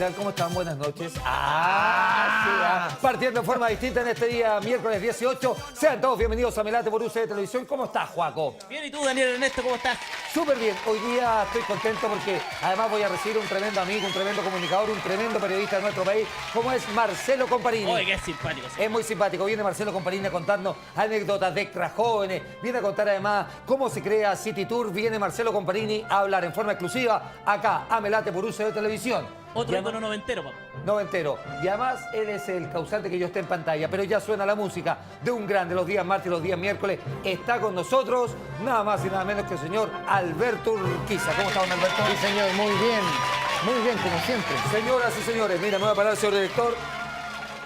tal? ¿Cómo están? Buenas noches. Partiendo de forma distinta en este día, miércoles 18. Sean todos bienvenidos a Melate por UCD Televisión. ¿Cómo estás, Joaco? Bien, ¿y tú, Daniel Ernesto, cómo estás? Súper bien. Hoy día estoy contento porque además voy a recibir un tremendo amigo, un tremendo comunicador, un tremendo periodista de nuestro país, como es Marcelo Comparini. Oye, qué simpático. Sí. Es muy simpático. Viene Marcelo Comparini a contarnos anécdotas de extra jóvenes. Viene a contar además cómo se crea City Tour. Viene Marcelo Comparini a hablar en forma exclusiva acá a Melate por UCD Televisión. Otro ícono noventero, papá. Noventero. Y además él es el causante que yo esté en pantalla. Pero ya suena la música de un grande los días martes y los días miércoles. Está con nosotros nada más y nada menos que el señor Alberto Urquiza. ¿Cómo está, don Alberto? Sí, señor, muy bien. Muy bien, como siempre. Señoras y señores, mira, me voy a parar, señor director,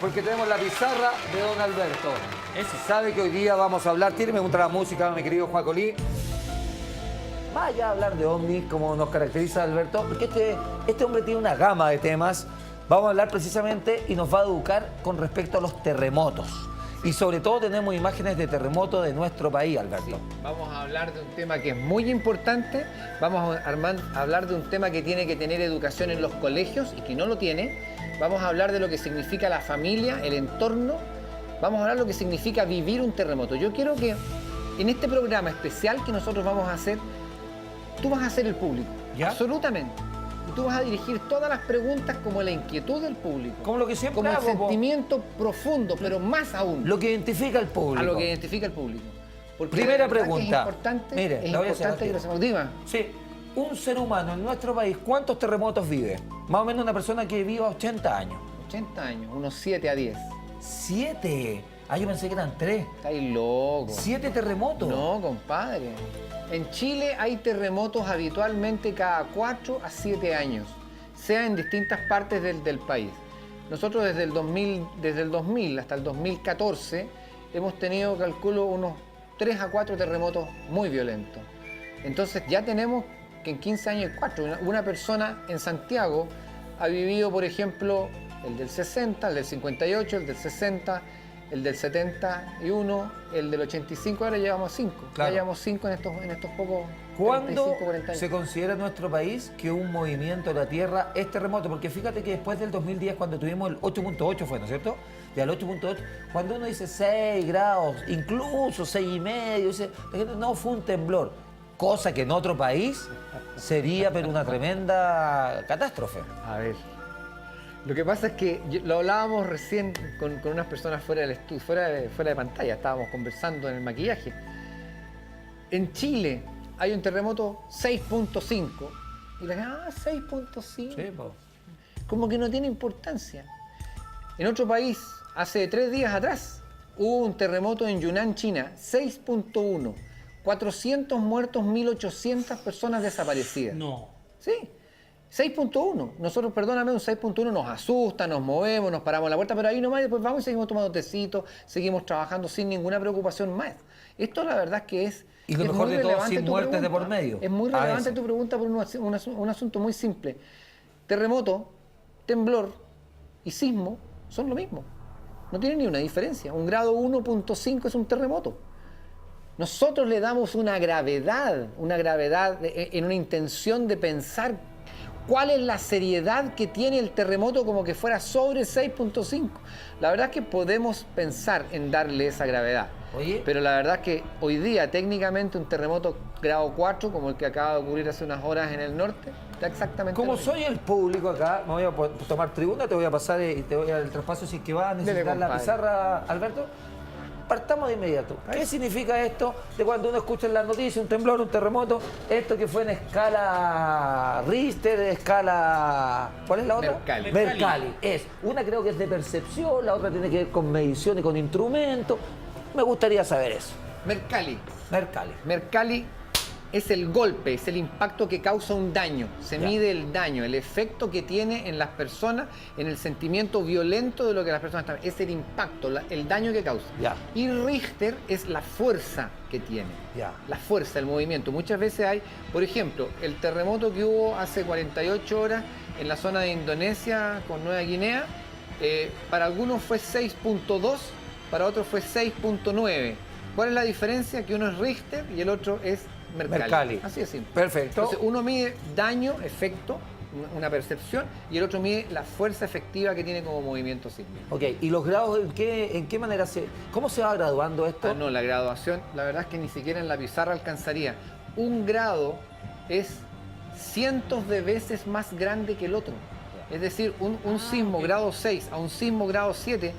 porque tenemos la pizarra de don Alberto. Eso. Sabe que hoy día vamos a hablar, tiene me gusta la música, mi querido Juan Colí. Vaya a hablar de ovnis, como nos caracteriza Alberto, porque este hombre tiene una gama de temas. Vamos a hablar precisamente y nos va a educar con respecto a los terremotos. Y sobre todo tenemos imágenes de terremotos de nuestro país, Alberto. Sí, vamos a hablar de un tema que es muy importante. Vamos a hablar de un tema que tiene que tener educación en los colegios y que no lo tiene. Vamos a hablar de lo que significa la familia, el entorno. Vamos a hablar de lo que significa vivir un terremoto. Yo quiero que en este programa especial que nosotros vamos a hacer, tú vas a ser el público, ¿ya? Absolutamente. Y tú vas a dirigir todas las preguntas como la inquietud del público. Como lo que siempre como el hago, sentimiento profundo, pero más aún. lo que identifica al público. A lo que identifica el público. Porque Primera la verdad pregunta. que es importante, Mire, es la voy a hacer importante al que lo sepamos. Diga. Sí, un ser humano en nuestro país, ¿cuántos terremotos vive? Más o menos una persona que viva 80 años. 80 años, unos 7 a 10. 7. Ah, yo pensé que eran 3. Estáis loco. 7 terremotos. No, compadre. En Chile hay terremotos habitualmente cada 4 a 7 años, sea en distintas partes del país. Nosotros desde el 2000 hasta el 2014 hemos tenido, calculo, unos 3 a 4 terremotos muy violentos. Entonces ya tenemos que en 15 años hay 4. Una persona en Santiago ha vivido, por ejemplo, el del 60, el del 58, el del 60, el del 71, el del 85, ahora llevamos 5. Claro. Ya llevamos 5 en estos pocos ¿Cuándo 35, 40 años. se considera en nuestro país que un movimiento de la Tierra es terremoto? Porque fíjate que después del 2010, cuando tuvimos el 8.8 fue, ¿no es cierto? Ya el 8.8, cuando uno dice 6 grados, incluso 6,5, dice, la gente, no, fue un temblor. Cosa que en otro país sería pero una tremenda catástrofe. A ver, lo que pasa es que lo hablábamos recién con unas personas fuera del estudio, fuera de pantalla, estábamos conversando en el maquillaje. En Chile hay un terremoto 6.5 y la gente, 6.5, Sí, po. como que no tiene importancia. En otro país, hace 3 días atrás, hubo un terremoto en Yunnan, China, 6.1, 400 muertos, 1.800 personas desaparecidas. No. Sí, 6.1. Nosotros, perdóname, un 6.1 nos asusta, nos movemos, nos paramos en la puerta, pero ahí nomás y después vamos y seguimos tomando tecitos, seguimos trabajando sin ninguna preocupación más. Esto la verdad es que es... Y lo es mejor muy de todo, relevante sin tu muertes de pregunta. por medio. Es muy A relevante eso. tu pregunta por un asunto muy simple. Terremoto, temblor y sismo son lo mismo. No tienen ni una diferencia. Un grado 1.5 es un terremoto. Nosotros le damos una gravedad en una intención de pensar cuál es la seriedad que tiene el terremoto como que fuera sobre 6.5. La verdad es que podemos pensar en darle esa gravedad. Oye. Pero la verdad es que hoy día técnicamente un terremoto grado 4, como el que acaba de ocurrir hace unas horas en el norte, está exactamente Como lo mismo. soy el público acá, me voy a tomar tribuna, te voy a pasar y te voy a dar el traspaso si es que vas a necesitar Dele, la compadre. pizarra, Alberto. Partamos de inmediato. ¿Qué significa esto de cuando uno escucha en las noticias un temblor, un terremoto? Esto que fue en escala Richter, escala... ¿Cuál es la otra? Mercalli. Mercalli. Es. Una creo que es de percepción, la otra tiene que ver con medición y con instrumentos. Me gustaría saber eso. Mercalli. Mercalli. Es el golpe, es el impacto que causa un daño. Se Ya. mide el daño, el efecto que tiene en las personas, en el sentimiento violento de lo que las personas están. Es el impacto, el daño que causa. Ya. Y Richter es la fuerza que tiene. Ya. La fuerza, el movimiento. Muchas veces hay, por ejemplo, el terremoto que hubo hace 48 horas en la zona de Indonesia con Nueva Guinea, para algunos fue 6.2, para otros fue 6.9. ¿Cuál es la diferencia? Que uno es Richter y el otro es Mercalli. Mercalli. Así de simple. Perfecto. Entonces uno mide daño, efecto, una percepción, y el otro mide la fuerza efectiva que tiene como movimiento sísmico. Ok, ¿y los grados en qué manera cómo se va graduando esto? No, la graduación, la verdad es que ni siquiera en la pizarra alcanzaría. Un grado es cientos de veces más grande que el otro. Es decir, un sismo grado 6 a un sismo grado 7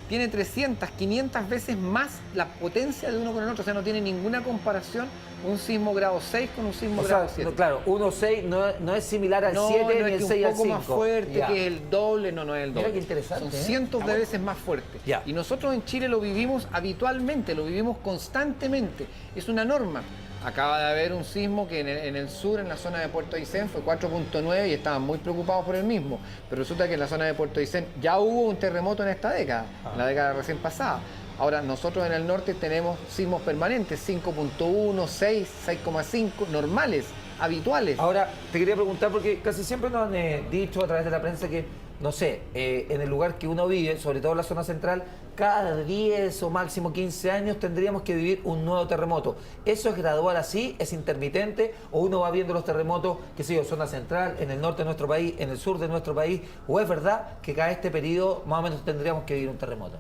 tiene 300, 500 veces más la potencia de uno con el otro. O sea, no tiene ninguna comparación un sismo grado 6 con un sismo grado 7. Claro, 1,6 no es similar al 7 no ni es el que 6 al un 5. poco más fuerte, Ya. que es el doble, no es el doble. Mira qué interesante, Son ¿eh? cientos de veces más fuerte. Ya. Y nosotros en Chile lo vivimos habitualmente, lo vivimos constantemente. Es una norma. Acaba de haber un sismo que en el sur, en la zona de Puerto Aysén, fue 4.9 y estaban muy preocupados por el mismo. Pero resulta que en la zona de Puerto Aysén ya hubo un terremoto en esta década, en la década recién pasada. Ahora, nosotros en el norte tenemos sismos permanentes, 5.1, 6, 6.5, normales, habituales. Ahora, te quería preguntar, porque casi siempre nos han dicho a través de la prensa que, no sé, en el lugar que uno vive, sobre todo en la zona central, cada 10 o máximo 15 años tendríamos que vivir un nuevo terremoto. ¿Eso es gradual así? ¿Es intermitente? ¿O uno va viendo los terremotos, qué sé yo, zona central, en el norte de nuestro país, en el sur de nuestro país? ¿O es verdad que cada este periodo más o menos tendríamos que vivir un terremoto?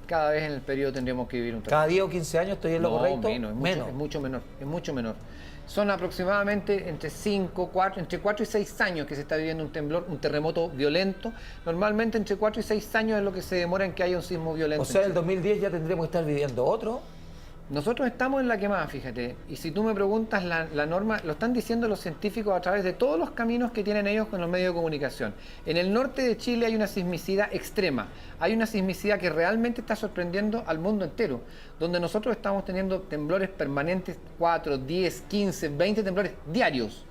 Cada vez en el periodo tendríamos que vivir un terremoto. ¿Cada 10 o 15 años estoy en lo correcto? Menos, es mucho menor, es mucho menor. Son aproximadamente entre 4 y 6 años que se está viviendo un temblor, un terremoto violento. Normalmente entre 4 y 6 años es lo que se demora en que haya un sismo violento. O sea, el 2010 ya tendríamos que estar viviendo otro. Nosotros estamos en la quemada, fíjate, y si tú me preguntas la norma, lo están diciendo los científicos a través de todos los caminos que tienen ellos con los medios de comunicación. En el norte de Chile hay una sismicidad extrema, hay una sismicidad que realmente está sorprendiendo al mundo entero, donde nosotros estamos teniendo temblores permanentes, 4, 10, 15, 20 temblores diarios.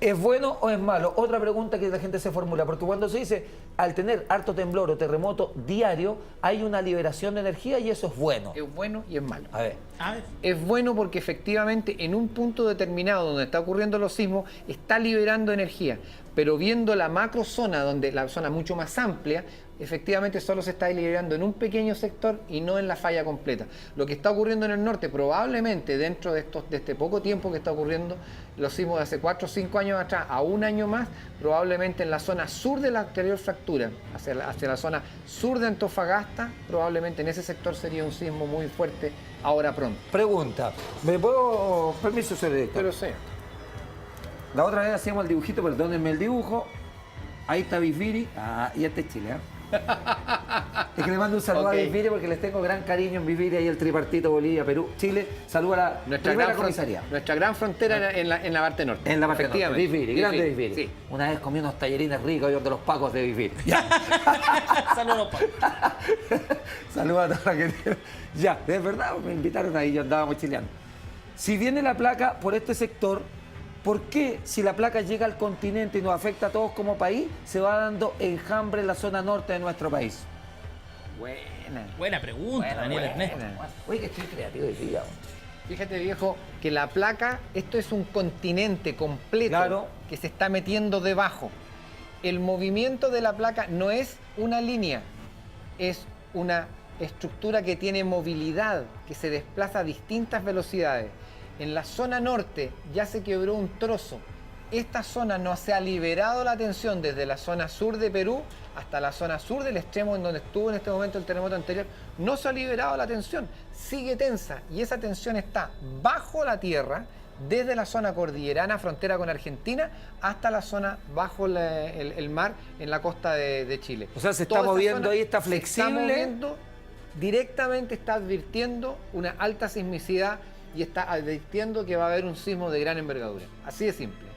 ¿Es bueno o es malo? Otra pregunta que la gente se formula, porque cuando se dice, al tener harto temblor o terremoto diario, hay una liberación de energía y eso es bueno. Es bueno y es malo. A ver. Es bueno porque efectivamente en un punto determinado donde está ocurriendo los sismos está liberando energía, pero viendo la macrozona, donde la zona mucho más amplia, efectivamente solo se está liberando en un pequeño sector y no en la falla completa. Lo que está ocurriendo en el norte, probablemente dentro de este poco tiempo que está ocurriendo, los sismos de hace 4 o 5 años atrás a un año más, probablemente en la zona sur de la anterior fractura, hacia la zona sur de Antofagasta, probablemente en ese sector sería un sismo muy fuerte ahora pronto. Pregunta, ¿me puedo, permiso, señor director? Pero sí. La otra vez hacíamos el dibujito, perdónenme el dibujo. Ahí está Bifiri. Ah, y este es Chile, ¿eh? Es que le mando un saludo a Bifiri porque les tengo gran cariño en Bifiri, ahí el tripartito Bolivia, Perú, Chile. Saludo a la primera comisaría. Nuestra gran frontera en la parte norte. En la parte norte, Bifiri, grande Bifiri. Sí. Una vez comí unos tallerines ricos de los pacos de Bifiri. Saludos, Pablo. Saludos a toda la que... Ya, de verdad, me invitaron ahí, yo andaba mochileando. Si viene la placa por este sector, ¿por qué si la placa llega al continente y nos afecta a todos como país, se va dando enjambre en la zona norte de nuestro país? Buena pregunta, Daniel Ernesto. Oye, que estoy creativo hoy día. Fíjate, viejo, que la placa, esto es un continente completo, Claro, que se está metiendo debajo. El movimiento de la placa no es una línea, es una estructura que tiene movilidad, que se desplaza a distintas velocidades. En la zona norte ya se quebró un trozo. Esta zona no se ha liberado la tensión desde la zona sur de Perú hasta la zona sur del extremo en donde estuvo en este momento el terremoto anterior. No se ha liberado la tensión, sigue tensa y esa tensión está bajo la tierra desde la zona cordillerana, frontera con Argentina, hasta la zona bajo el mar en la costa de Chile. o sea, se está Toda esta moviendo zona ahí, está se flexible. está moviendo, directamente está advirtiendo una alta sismicidad y está advirtiendo que va a haber un sismo de gran envergadura. Así de simple.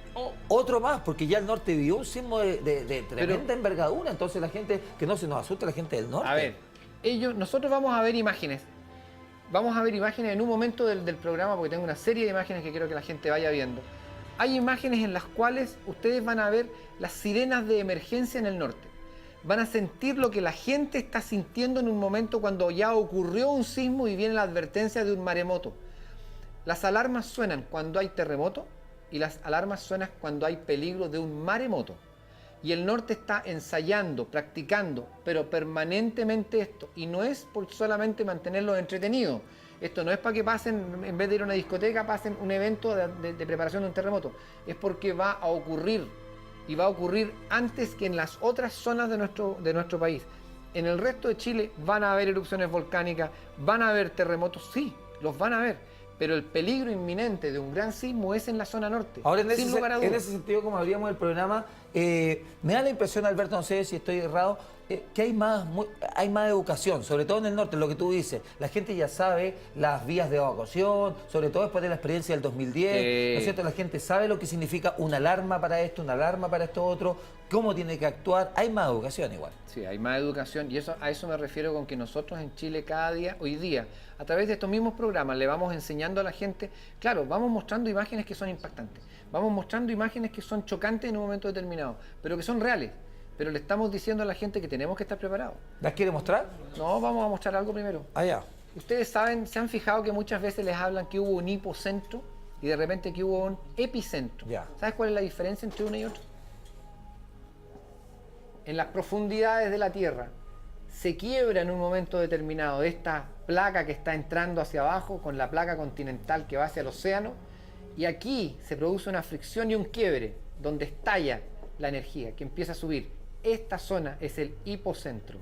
Otro más, porque ya el norte vivió un sismo de tremenda envergadura, entonces la gente, que no se nos asuste la gente del norte. A ver, nosotros vamos a ver imágenes. Vamos a ver imágenes en un momento del programa, porque tengo una serie de imágenes que quiero que la gente vaya viendo. Hay imágenes en las cuales ustedes van a ver las sirenas de emergencia en el norte. Van a sentir lo que la gente está sintiendo en un momento cuando ya ocurrió un sismo y viene la advertencia de un maremoto. Las alarmas suenan cuando hay terremoto y las alarmas suenan cuando hay peligro de un maremoto. Y el norte está ensayando, practicando, pero permanentemente esto. Y no es por solamente mantenerlos entretenidos. Esto no es para que pasen, en vez de ir a una discoteca, pasen un evento de preparación de un terremoto. Es porque va a ocurrir. y va a ocurrir antes que en las otras zonas de nuestro país. En el resto de Chile van a haber erupciones volcánicas, van a haber terremotos, sí, los van a haber, pero el peligro inminente de un gran sismo es en la zona norte. Ahora, en sin lugar a dudas. ese sentido, como abríamos el programa, me da la impresión, Alberto, no sé si estoy errado, que hay más educación, sobre todo en el norte, lo que tú dices. La gente ya sabe las vías de evacuación, sobre todo después de la experiencia del 2010, ¿no es cierto? La gente sabe lo que significa una alarma para esto, una alarma para esto otro, cómo tiene que actuar. Hay más educación igual. Sí, hay más educación y a eso me refiero con que nosotros en Chile cada día, hoy día, a través de estos mismos programas, le vamos enseñando a la gente, claro, vamos mostrando imágenes que son impactantes, vamos mostrando imágenes que son chocantes en un momento determinado, pero que son reales. Pero le estamos diciendo a la gente que tenemos que estar preparados. ¿Las quiere mostrar? No, vamos a mostrar algo primero. Allá. Ustedes saben, se han fijado que muchas veces les hablan que hubo un hipocentro y de repente que hubo un epicentro. Ya. ¿Sabes cuál es la diferencia entre uno y otro? En las profundidades de la Tierra se quiebra en un momento determinado esta placa que está entrando hacia abajo con la placa continental que va hacia el océano, y aquí se produce una fricción y un quiebre donde estalla la energía que empieza a subir. Esta zona es el hipocentro.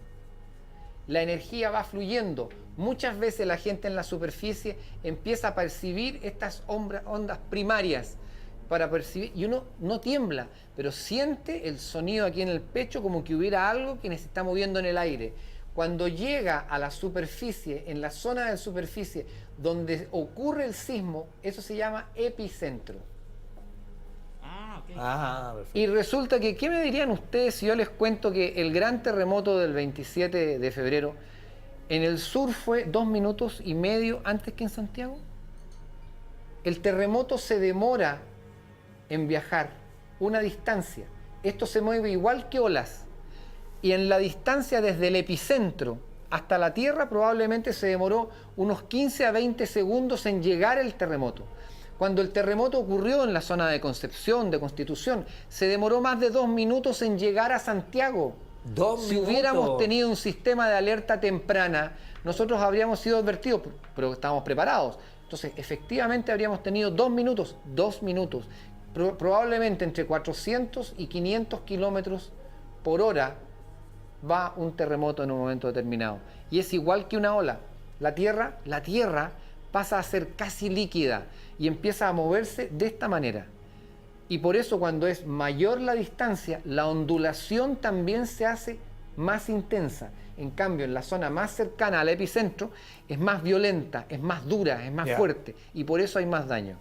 La energía va fluyendo. Muchas veces la gente en la superficie empieza a percibir estas ondas primarias para percibir, y uno no tiembla, pero siente el sonido aquí en el pecho como que hubiera algo que se está moviendo en el aire. Cuando llega a la superficie, en la zona de superficie donde ocurre el sismo, eso se llama epicentro. Perfecto. Y resulta que, ¿qué me dirían ustedes si yo les cuento que el gran terremoto del 27 de febrero en el sur fue 2 minutos y medio antes que en Santiago? El terremoto se demora en viajar una distancia. Esto se mueve igual que olas. Y en la distancia desde el epicentro hasta la Tierra probablemente se demoró unos 15 a 20 segundos en llegar el terremoto. Cuando el terremoto ocurrió en la zona de Concepción, de Constitución, se demoró más de 2 minutos en llegar a Santiago. Si hubiéramos tenido un sistema de alerta temprana, nosotros habríamos sido advertidos, pero estábamos preparados. Entonces, efectivamente habríamos tenido 2 minutos, 2 minutos. Probablemente entre 400 y 500 kilómetros por hora va un terremoto en un momento determinado. Y es igual que una ola. La Tierra pasa a ser casi líquida y empieza a moverse de esta manera. Y por eso cuando es mayor la distancia, la ondulación también se hace más intensa. En cambio, en la zona más cercana al epicentro es más violenta, es más dura, es más fuerte, y por eso hay más daño.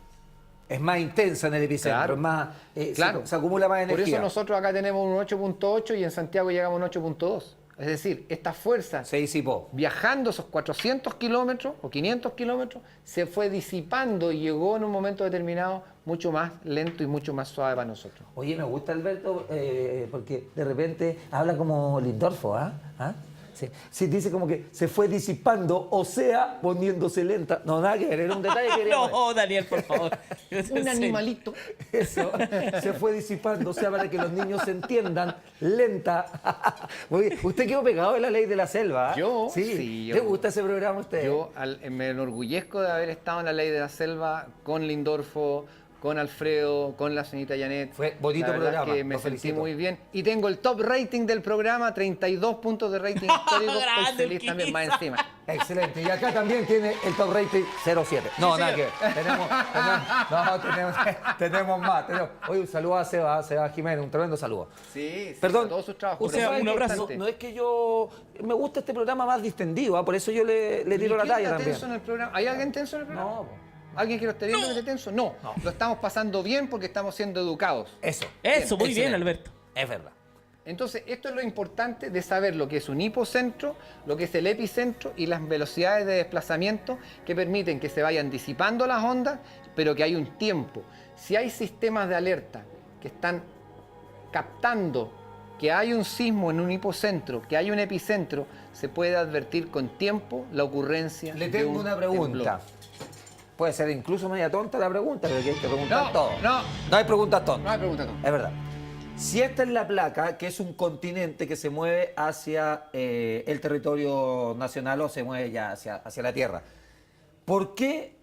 Es más intensa en el epicentro, Claro. es más, Claro. se acumula más energía. Por eso nosotros acá tenemos un 8.8 y en Santiago llegamos a un 8.2. Es decir, esta fuerza Se disipó. viajando esos 400 kilómetros o 500 kilómetros se fue disipando y llegó en un momento determinado mucho más lento y mucho más suave para nosotros. Oye, me gusta Alberto, porque de repente habla como Lindorfo, ¿ah? Sí. Sí, dice como que se fue disipando, o sea, poniéndose lenta. No, nada que ver, era un detalle que quería poner. No, Daniel, por favor. Un animalito. Eso, se fue disipando, o sea, para que los niños se entiendan, lenta. Muy bien. Usted quedó pegado de la ley de la selva. ¿Ah? Yo, Sí. yo- ¿Le gusta ese programa a usted? Yo me enorgullezco de haber estado en la Ley de la Selva con Lindorfo, con Alfredo, con la señorita Janet. Fue bonito La verdad programa, que me lo sentí felicito. muy bien. Y tengo el top rating del programa, 32 puntos de rating histórico. Estoy Grande, feliz también más Urquiza. encima. Excelente. Y acá también tiene el top rating 07. No, nada que ver. Tenemos más. Oye, un saludo a Seba Jiménez, un tremendo saludo. Sí, Perdón. a todos sus trabajos. O sea, ¿Sabe un qué? abrazo. No es que yo... Me gusta este programa más distendido, ¿ah? Por eso yo le tiro la ¿Quién talla está también. tenso en el programa? ¿Hay alguien tenso en el programa? No, po. ¿Alguien que lo esté viendo que esté tenso? No. Lo estamos pasando bien porque estamos siendo educados. Eso. Eso, muy bien, Excelente. Alberto. Es verdad. Entonces, esto es lo importante de saber lo que es un hipocentro, lo que es el epicentro y las velocidades de desplazamiento que permiten que se vayan disipando las ondas, pero que hay un tiempo. Si hay sistemas de alerta que están captando que hay un sismo en un hipocentro, que hay un epicentro, se puede advertir con tiempo la ocurrencia Le de tengo un una pregunta. temblor. Puede ser incluso media tonta la pregunta, pero que hay que preguntar No, todo. no. No hay preguntas No tontas. hay pregunta, no. Es verdad. Si esta es la placa, que es un continente que se mueve hacia el territorio nacional o se mueve ya hacia la Tierra, ¿por qué?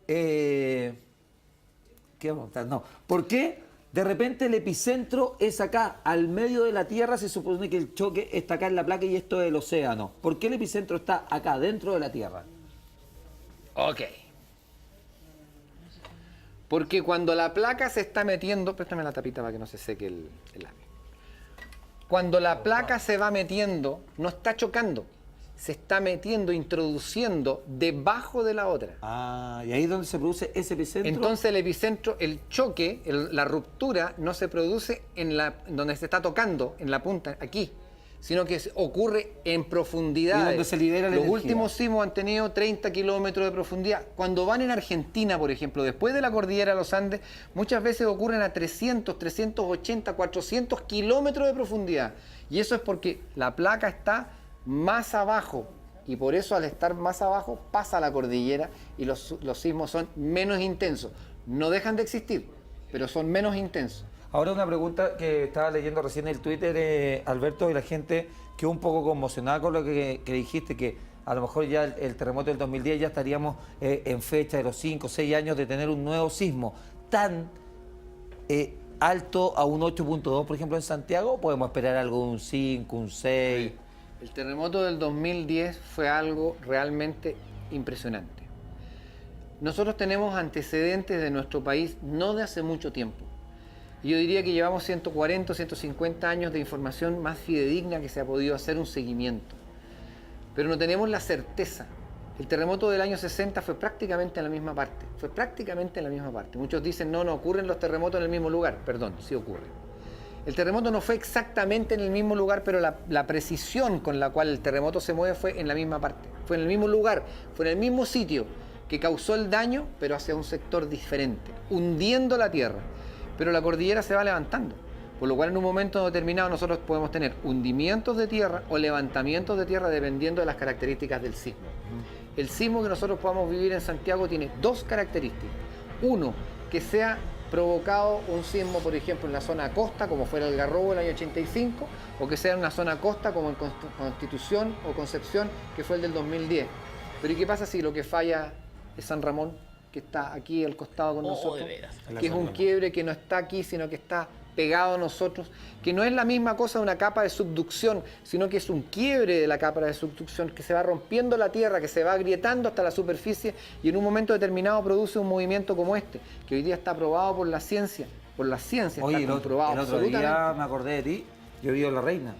¿Qué vamos a preguntar? No. ¿Por qué De repente el epicentro es acá, al medio de la Tierra. Se supone que el choque está acá en la placa y esto es el océano. ¿Por qué el epicentro está acá, dentro de la Tierra? Ok. Porque cuando la placa se está metiendo... Préstame la tapita para que no se seque el lápiz. Cuando la placa se va metiendo, no está chocando. Se está metiendo, introduciendo debajo de la otra. Ah, y ahí es donde se produce ese epicentro. Entonces el epicentro, el choque, la ruptura, no se produce donde se está tocando, en la punta, aquí, sino que ocurre en profundidad. Y donde se libera la Los energía. últimos sismos han tenido 30 kilómetros de profundidad. Cuando van en Argentina, por ejemplo, después de la cordillera de los Andes, muchas veces ocurren a 300, 380, 400 kilómetros de profundidad. Y eso es porque la placa está más abajo, y por eso al estar más abajo pasa la cordillera y los sismos son menos intensos. No dejan de existir, pero son menos intensos. Ahora una pregunta que estaba leyendo recién en el Twitter, Alberto, y la gente quedó un poco conmocionada con lo que dijiste, que a lo mejor ya el terremoto del 2010 ya estaríamos en fecha de los 5 o 6 años de tener un nuevo sismo tan alto a un 8.2, por ejemplo, en Santiago, ¿o podemos esperar algo de un 5, un 6? El terremoto del 2010 fue algo realmente impresionante. Nosotros tenemos antecedentes de nuestro país no de hace mucho tiempo. Yo diría que llevamos 140 o 150 años de información más fidedigna que se ha podido hacer un seguimiento. Pero no tenemos la certeza. El terremoto del año 60 fue prácticamente en la misma parte. Fue prácticamente en la misma parte. Muchos dicen, no ocurren los terremotos en el mismo lugar. Perdón, sí ocurren. El terremoto no fue exactamente en el mismo lugar, pero la precisión con la cual el terremoto se mueve fue en la misma parte. Fue en el mismo lugar, fue en el mismo sitio que causó el daño, pero hacia un sector diferente, hundiendo la tierra. Pero la cordillera se va levantando, por lo cual en un momento determinado nosotros podemos tener hundimientos de tierra o levantamientos de tierra dependiendo de las características del sismo. El sismo que nosotros podamos vivir en Santiago tiene dos características. Uno, que sea provocado un sismo, por ejemplo, en la zona costa, como fuera el Garrobo el año 85, o que sea en una zona costa, como en Constitución o Concepción, que fue el del 2010. Pero ¿y qué pasa si lo que falla es San Ramón, que está aquí al costado con nosotros? De veras. Que es un quiebre que no está aquí, sino que está pegado a nosotros, que no es la misma cosa de una capa de subducción, sino que es un quiebre de la capa de subducción, que se va rompiendo la tierra, que se va agrietando hasta la superficie y en un momento determinado produce un movimiento como este, que hoy día está probado por la ciencia. Oye, está comprobado el otro día me acordé de ti, yo vivo en La Reina,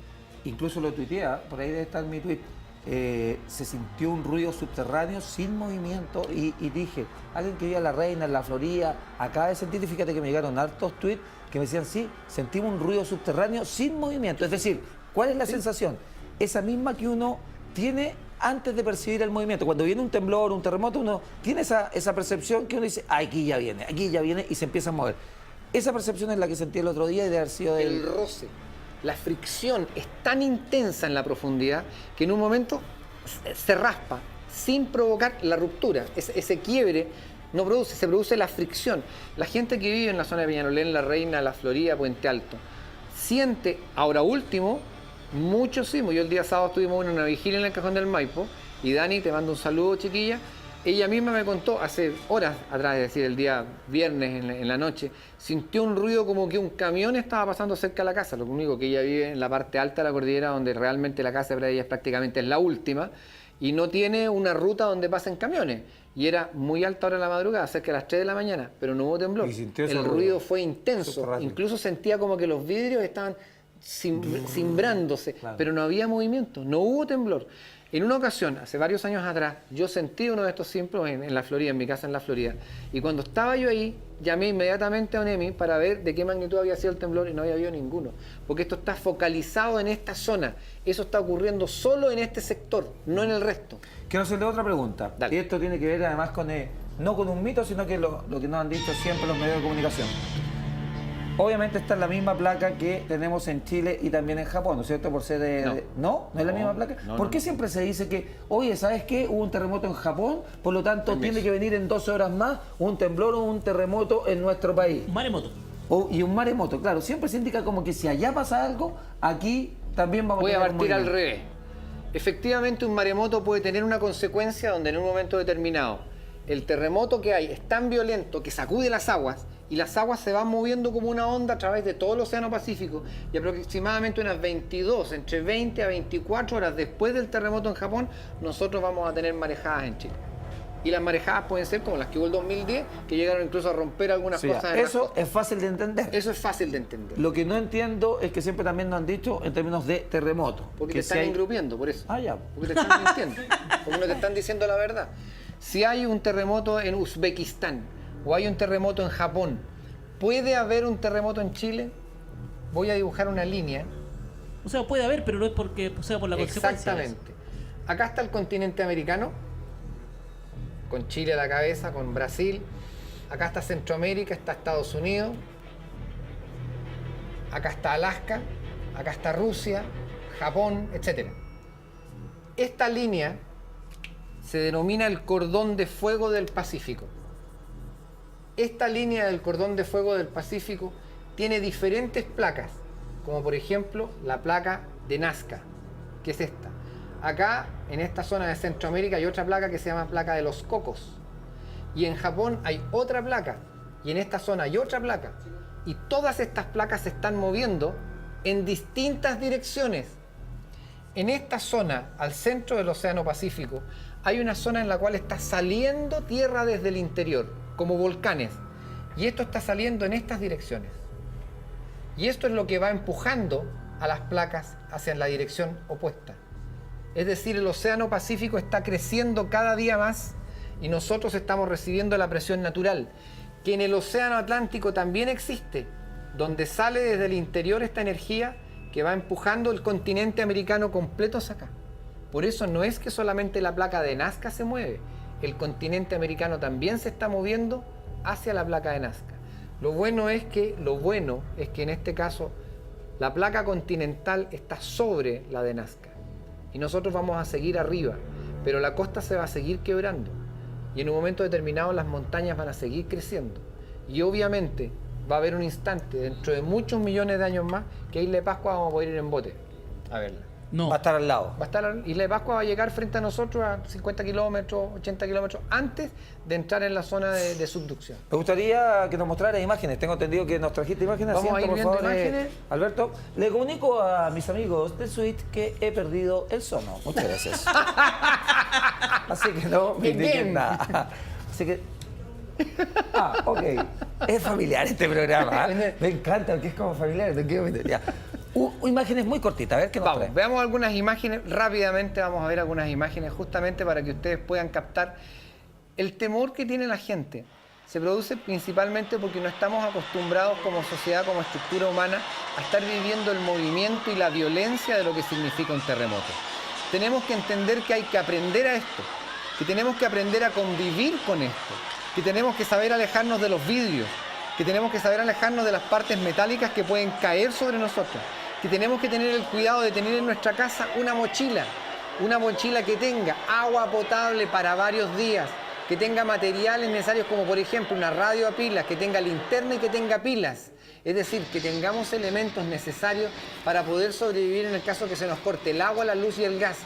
incluso lo tuiteé, por ahí debe estar mi tuit. Se sintió un ruido subterráneo sin movimiento y dije, alguien que vive en La Reina, en La Florida, acaba de sentir, y fíjate que me llegaron hartos tweets que me decían, sí, sentimos un ruido subterráneo sin movimiento. Es decir, ¿cuál es la sensación? Esa misma que uno tiene antes de percibir el movimiento. Cuando viene un temblor, un terremoto, uno tiene esa percepción que uno dice, aquí ya viene, y se empieza a mover. Esa percepción es la que sentí el otro día y de haber sido el roce. La fricción es tan intensa en la profundidad que en un momento se raspa sin provocar la ruptura. Ese quiebre no produce, se produce la fricción. La gente que vive en la zona de Peñalolén, La Reina, La Florida, Puente Alto, siente, ahora último, mucho sismo. Yo el día sábado estuvimos en una vigilia en el Cajón del Maipo y Dani, te mando un saludo, chiquilla. Ella misma me contó hace horas atrás, es decir, el día viernes en la noche, sintió un ruido como que un camión estaba pasando cerca de la casa. Lo único que ella vive en la parte alta de la cordillera, donde realmente la casa para ella es prácticamente la última, y no tiene una ruta donde pasen camiones. Y era muy alta hora de la madrugada, cerca de las 3 de la mañana, pero no hubo temblor. El ruido fue intenso, incluso sentía como que los vidrios estaban cimbrándose, pero no había movimiento, no hubo temblor. En una ocasión, hace varios años atrás, yo sentí uno de estos sismos en la Florida, en mi casa en la Florida, y cuando estaba yo ahí, llamé inmediatamente a ONEMI para ver de qué magnitud había sido el temblor y no había habido ninguno, porque esto está focalizado en esta zona, eso está ocurriendo solo en este sector, no en el resto. Quiero hacerle otra pregunta, Dale. y esto tiene que ver además con, no con un mito, sino que lo que nos han dicho siempre los medios de comunicación. Obviamente está en la misma placa que tenemos en Chile y también en Japón, ¿no es cierto? Por ser ¿No? ¿No es la misma placa? ¿Por qué siempre se dice que, oye, ¿sabes qué? Hubo un terremoto en Japón, por lo tanto tiene que venir en 12 horas más un temblor o un terremoto en nuestro país? Un maremoto. Y un maremoto, claro. Siempre se indica como que si allá pasa algo, aquí también vamos a tener un partir al movimiento. revés. Efectivamente, un maremoto puede tener una consecuencia donde en un momento determinado el terremoto que hay es tan violento que sacude las aguas y las aguas se van moviendo como una onda a través de todo el Océano Pacífico y aproximadamente unas 22, entre 20 a 24 horas después del terremoto en Japón, nosotros vamos a tener marejadas en Chile. Y las marejadas pueden ser como las que hubo el 2010, que llegaron incluso a romper algunas Sí, cosas. eso es fácil de entender. Eso es fácil de entender. Lo que no entiendo es que siempre también nos han dicho en términos de terremoto. Porque que te están engrupiendo, por eso. Ah, ya. Porque te están mintiendo. Porque no te están diciendo la verdad. Si hay un terremoto en Uzbekistán o hay un terremoto en Japón, ¿puede haber un terremoto en Chile? Voy a dibujar una línea. O sea, puede haber, pero no es porque sea por la consecuencia. Exactamente. Acá está el continente americano, con Chile a la cabeza, con Brasil. Acá está Centroamérica, está Estados Unidos. Acá está Alaska, acá está Rusia, Japón, etc. Esta línea se denomina el cordón de fuego del Pacífico. Esta línea del cordón de fuego del Pacífico tiene diferentes placas, como por ejemplo la placa de Nazca, que es esta. Acá, en esta zona de Centroamérica, hay otra placa que se llama placa de los cocos. Y en Japón hay otra placa, y en esta zona hay otra placa. Y todas estas placas se están moviendo en distintas direcciones. En esta zona, al centro del Océano Pacífico, hay una zona en la cual está saliendo tierra desde el interior, como volcanes. Y esto está saliendo en estas direcciones. Y esto es lo que va empujando a las placas hacia la dirección opuesta. Es decir, el Océano Pacífico está creciendo cada día más y nosotros estamos recibiendo la presión natural, que en el Océano Atlántico también existe, donde sale desde el interior esta energía que va empujando el continente americano completo hacia acá. Por eso no es que solamente la placa de Nazca se mueve, el continente americano también se está moviendo hacia la placa de Nazca. Lo bueno es que en este caso la placa continental está sobre la de Nazca y nosotros vamos a seguir arriba, pero la costa se va a seguir quebrando y en un momento determinado las montañas van a seguir creciendo y obviamente va a haber un instante dentro de muchos millones de años más que Isla de Pascua vamos a poder ir en bote a verla. No. Va a estar al lado. Va a estar, Isla de Pascua va a llegar frente a nosotros a 50 kilómetros, 80 kilómetros antes de entrar en la zona de subducción. Me gustaría que nos mostraras imágenes. Tengo entendido que nos trajiste imágenes. Vamos a ir por viendo favor, imágenes. Alberto, le comunico a mis amigos de Suite que he perdido el sono. Muchas gracias. Así que no me indiquen nada. Así que... Ah, ok. Es familiar este programa. ¿Eh? Me encanta porque es como familiar. No quiero meter. Ya. Imágenes muy cortitas, a ver qué nos trae. Veamos algunas imágenes, rápidamente vamos a ver algunas imágenes justamente para que ustedes puedan captar el temor que tiene la gente. Se produce principalmente porque no estamos acostumbrados como sociedad, como estructura humana, a estar viviendo el movimiento y la violencia de lo que significa un terremoto. Tenemos que entender que hay que aprender a esto, que tenemos que aprender a convivir con esto, que tenemos que saber alejarnos de los vidrios, que tenemos que saber alejarnos de las partes metálicas que pueden caer sobre nosotros, que tenemos que tener el cuidado de tener en nuestra casa una mochila que tenga agua potable para varios días, que tenga materiales necesarios como por ejemplo una radio a pilas, que tenga linterna y que tenga pilas. Es decir, que tengamos elementos necesarios para poder sobrevivir en el caso que se nos corte el agua, la luz y el gas,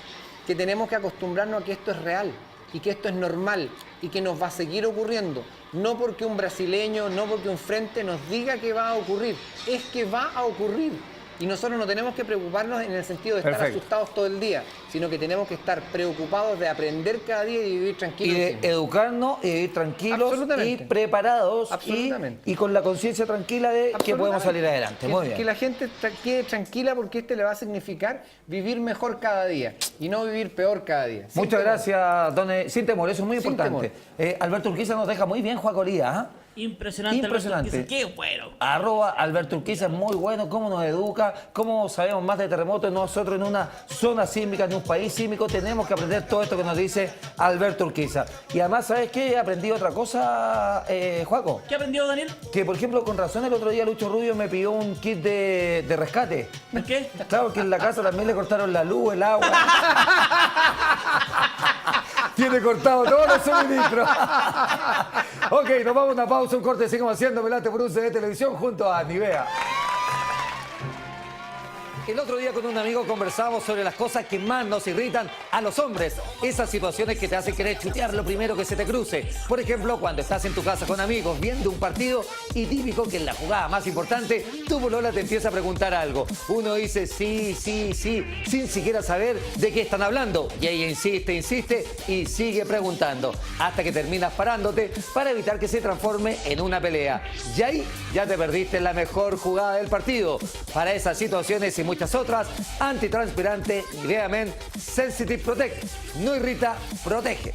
que tenemos que acostumbrarnos a que esto es real y que esto es normal y que nos va a seguir ocurriendo. No porque un brasileño, no porque un frente nos diga que va a ocurrir, es que va a ocurrir. Y nosotros no tenemos que preocuparnos en el sentido de estar asustados todo el día, sino que tenemos que estar preocupados de aprender cada día y vivir tranquilos. Y de educarnos y vivir tranquilos y preparados y con la conciencia tranquila de que podemos salir adelante. Muy bien. Que la gente quede tranquila porque este le va a significar vivir mejor cada día y no vivir peor cada día. Muchas gracias, don. Sin temor, eso es muy importante. Alberto Urquiza nos deja muy bien, Juacoría. Impresionante. Impresionante. Qué bueno. @Alberto Urquiza es muy bueno, cómo nos educa, cómo sabemos más de terremotos. Nosotros en una zona sísmica, en un país sísmico, tenemos que aprender todo esto que nos dice Alberto Urquiza. Y además, ¿sabes qué? Aprendí otra cosa, Juaco. ¿Qué aprendió, Daniel? Que, por ejemplo, con razón el otro día Lucho Rubio me pidió un kit de rescate. ¿Por qué? Claro, que en la casa también le cortaron la luz, el agua. Tiene cortado todos los suministros. Ok, nos vamos a una pausa, un corte, seguimos haciendo Velate por un CD de televisión junto a Nivea. El otro día con un amigo conversábamos sobre las cosas que más nos irritan a los hombres. Esas situaciones que te hacen querer chutear lo primero que se te cruce. Por ejemplo, cuando estás en tu casa con amigos viendo un partido y típico que en la jugada más importante tu polola te empieza a preguntar algo. Uno dice sí, sin siquiera saber de qué están hablando. Y ella insiste y sigue preguntando. Hasta que terminas parándote para evitar que se transforme en una pelea. Y ahí ya te perdiste la mejor jugada del partido. Para esas situaciones y muchas otras, antitranspirante Nivea Men Sensitive Protect. No irrita, protege.